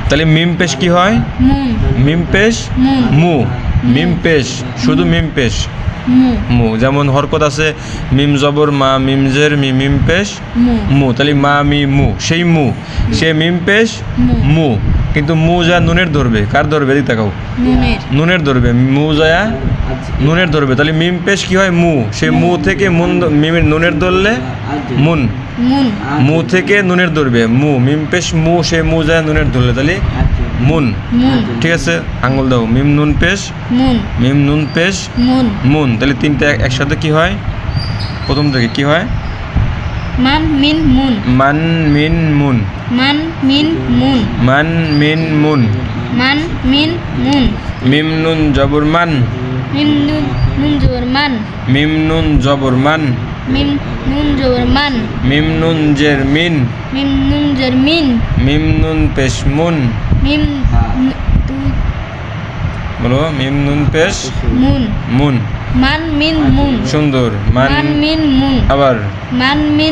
তাহলে মিম পেশ কি হয়? মুন মিম পেশ মুন মু, মিম পেশ শুধু মিম পেশ মু মু। যেমন হরকত আছে মিম জবর মা, মিম জের মি, মিম পেশ মু মু। তাহলে মা মি মু, সেই মু, সে মিম পেশ মু মু। কিন্তু মু যা নুনের ধরবে, কার ধরবে? এদিকে তাকাও, নুনের নুনের ধরবে। মু যায় নুনের ধরবে, তাহলে মিম পেশ কি হয়? মু। সেই মু থেকে মিমের নুনের ধরলে মুন, মুন মু থেকে নুনের ধরবে মু, মিম পেশ মু, সে মু যায় নুনের ধরলে তাহলে মুন। মুন ঠিক আছে, আঙ্গুল দাও। মিম নুন পেশ মুন মিম নুন পেশ মুন মুন। তাহলে তিনটা একসাথে কি হয়? প্রথম থেকে কি হয়? মান মিন মুন মান মিন মুন, মান মিন মুন মান মিন মুন। মান মিন মুন মিম নুন জবর মান, মিম নুন নুন জবর মান মিম নুন জবর মান, মিম নুন জবর মান মিম নুন জের মিন, মিম নুন জের মিন মিম নুন পেশ মুন। মিম বলো, মিম নুন পেশ মুন মুন। মান মিন মুন সুন্দর, মান মান মিন মুন আবার মান মিন